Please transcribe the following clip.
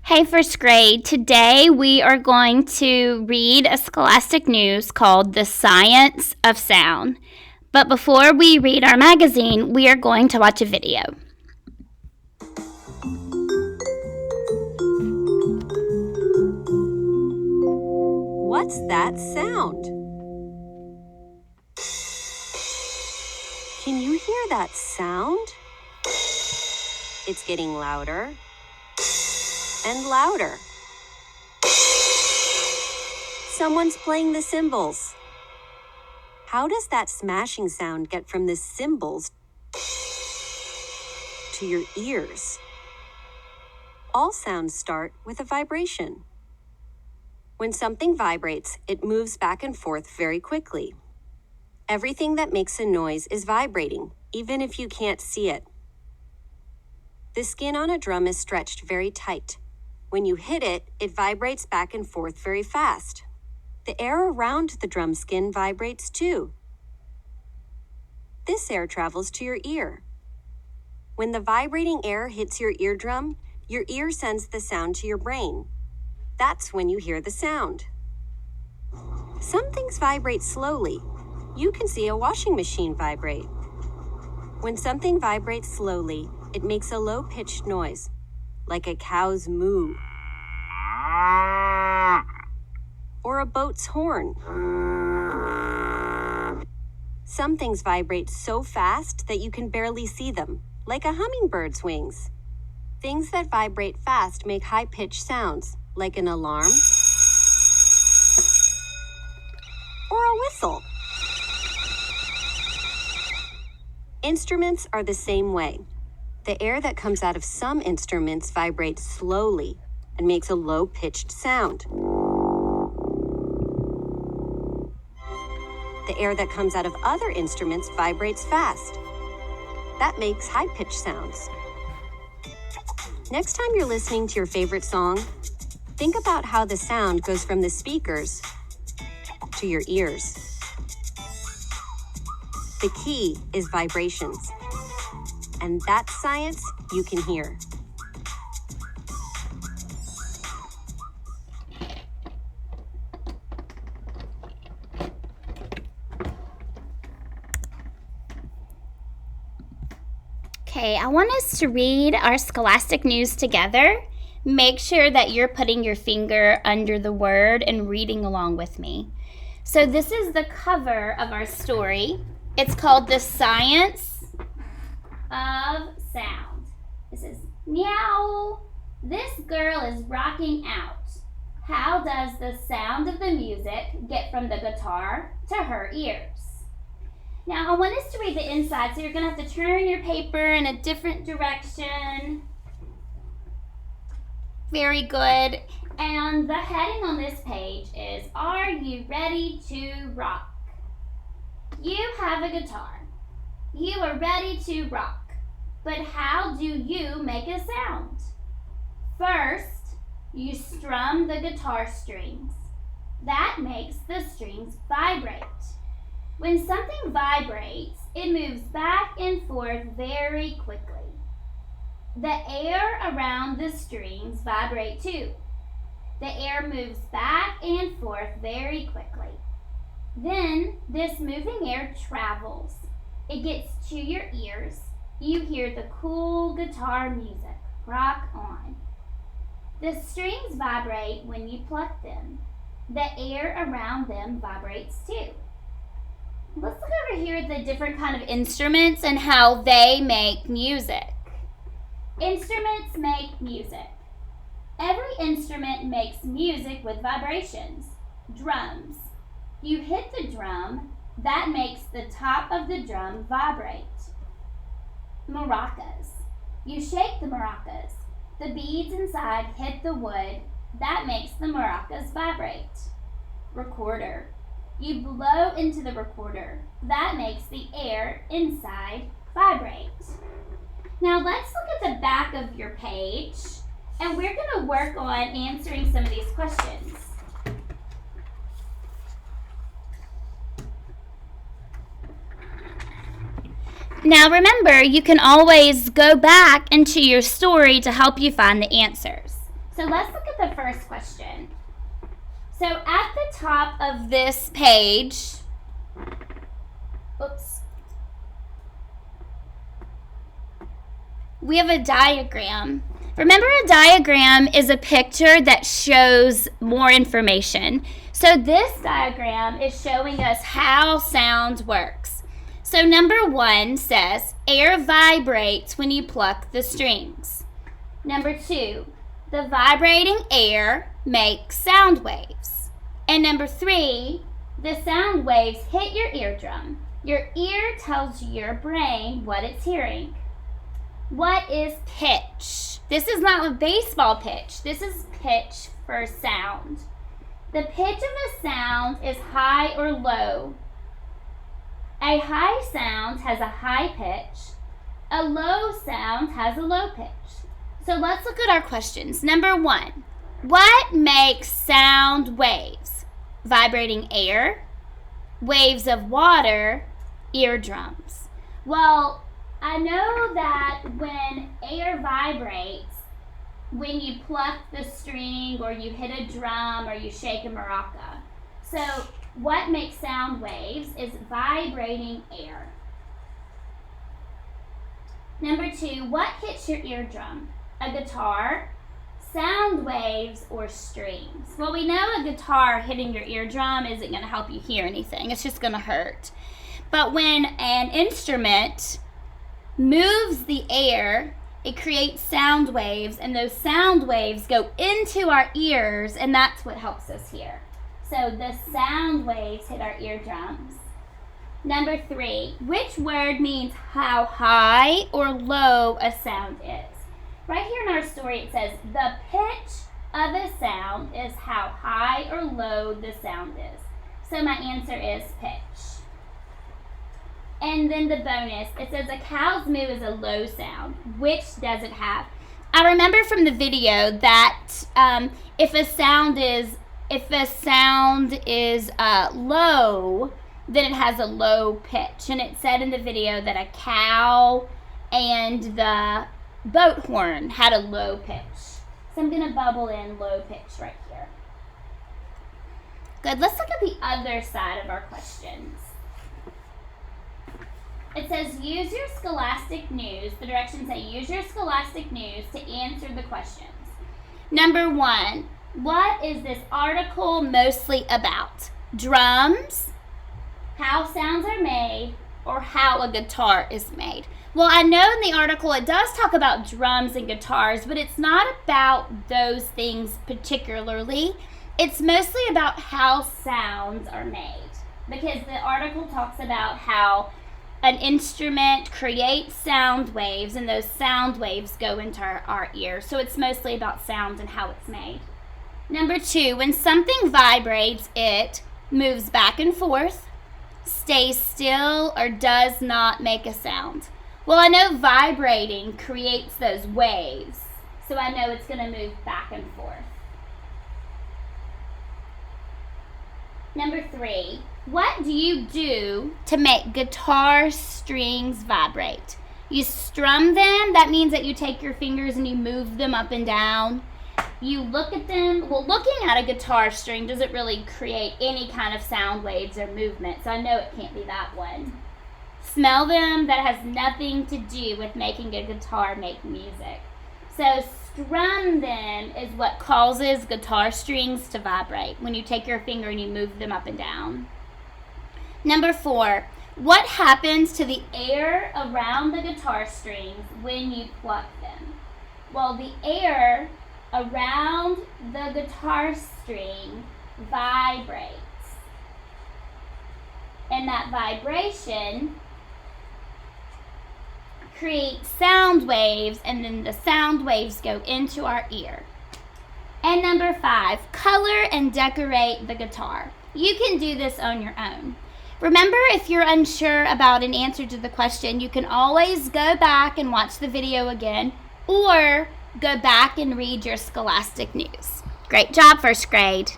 Hey, first grade. Today we are going to read a scholastic news called The Science of Sound. But before we read our magazine, we are going to watch a video. What's that sound? Can you hear that sound? It's getting louder and louder. Someone's playing the cymbals. How does that smashing sound get from the cymbals to your ears? All sounds start with a vibration. When something vibrates, it moves back and forth very quickly. Everything that makes a noise is vibrating, even if you can't see it. The skin on a drum is stretched very tight. When you hit it, it vibrates back and forth very fast. The air around the drum skin vibrates too. This air travels to your ear. When the vibrating air hits your eardrum, your ear sends the sound to your brain. That's when you hear the sound. Some things vibrate slowly. You can see a washing machine vibrate. When something vibrates slowly, it makes a low-pitched noise, like a cow's moo, or a boat's horn. Some things vibrate so fast that you can barely see them, like a hummingbird's wings. Things that vibrate fast make high-pitched sounds, like an alarm or a whistle. Instruments are the same way. The air that comes out of some instruments vibrates slowly and makes a low-pitched sound. The air that comes out of other instruments vibrates fast. That makes high-pitched sounds. Next time you're listening to your favorite song, think about how the sound goes from the speakers to your ears. The key is vibrations. And that's science you can hear. Okay, I want us to read our scholastic news together. Make sure that you're putting your finger under the word and reading along with me. So this is the cover of our story. It's called The Science of Sound. It says, meow, this girl is rocking out. How does the sound of the music get from the guitar to her ears? Now, I want us to read the inside, so you're going to have to turn your paper in a different direction. Very good. And the heading on this page is, Are you ready to rock? You have a guitar. You are ready to rock. But how do you make a sound? First, you strum the guitar strings. That makes the strings vibrate. When something vibrates, it moves back and forth very quickly. The air around the strings vibrate too. The air moves back and forth very quickly. Then this moving air travels. It gets to your ears. You hear the cool guitar music. Rock on. The strings vibrate when you pluck them. The air around them vibrates too. Let's look over here at the different kind of instruments and how they make music. Instruments make music. Every instrument makes music with vibrations. Drums. You hit the drum, that makes the top of the drum vibrate. Maracas. You shake the maracas. The beads inside hit the wood, that makes the maracas vibrate. Recorder. You blow into the recorder. That makes the air inside vibrate. Now let's look at the back of your page, and we're going to work on answering some of these questions. Now remember, you can always go back into your story to help you find the answers. So let's look at the first question. So at the top of this page, we have a diagram. Remember, a diagram is a picture that shows more information. So this diagram is showing us how sound works. So number 1 says, air vibrates when you pluck the strings. Number 2, the vibrating air makes sound waves. And number 3, the sound waves hit your eardrum. Your ear tells your brain what it's hearing. What is pitch? This is not a baseball pitch. This is pitch for sound. The pitch of a sound is high or low. A high sound has a high pitch. A low sound has a low pitch. So let's look at our questions. Number 1, what makes sound waves? Vibrating air, waves of water, eardrums. Well, I know that when air vibrates, when you pluck the string or you hit a drum or you shake a maraca. So what makes sound waves is vibrating air. Number 2, what hits your eardrum? A guitar, sound waves, or strings? Well, we know a guitar hitting your eardrum isn't going to help you hear anything. It's just going to hurt. But when an instrument moves the air, it creates sound waves, and those sound waves go into our ears, and that's what helps us hear. So the sound waves hit our eardrums. Number 3, which word means how high or low a sound is? Right here in our story it says, the pitch of a sound is how high or low the sound is. So my answer is pitch. And then the bonus, it says a cow's moo is a low sound. Which does it have? I remember from the video that if a sound is low, then it has a low pitch. And it said in the video that a cow and the boat horn had a low pitch. So I'm going to bubble in low pitch right here. Good. Let's look at the other side of our questions. It says, use your Scholastic News. The directions say, use your Scholastic News to answer the questions. Number 1, what is this article mostly about? Drums, how sounds are made, or how a guitar is made? Well, I know in the article it does talk about drums and guitars, but it's not about those things particularly. It's mostly about how sounds are made, because the article talks about how an instrument creates sound waves, and those sound waves go into our ears. So it's mostly about sound and how it's made. Number 2, when something vibrates, it moves back and forth, stays still, or does not make a sound. Well, I know vibrating creates those waves, so I know it's going to move back and forth. Number 3, what do you do to make guitar strings vibrate? You strum them. That means that you take your fingers and you move them up and down. You look at them. Well, looking at a guitar string doesn't really create any kind of sound waves or movement, so I know it can't be that one. Smell them. That has nothing to do with making a guitar make music. So strum them is what causes guitar strings to vibrate, when you take your finger and you move them up and down. Number 4, what happens to the air around the guitar strings when you pluck them? Well, the air around the guitar string vibrates. And that vibration creates sound waves, and then the sound waves go into our ear. And number 5, color and decorate the guitar. You can do this on your own. Remember, if you're unsure about an answer to the question, you can always go back and watch the video again, or go back and read your Scholastic News. Great job, first grade.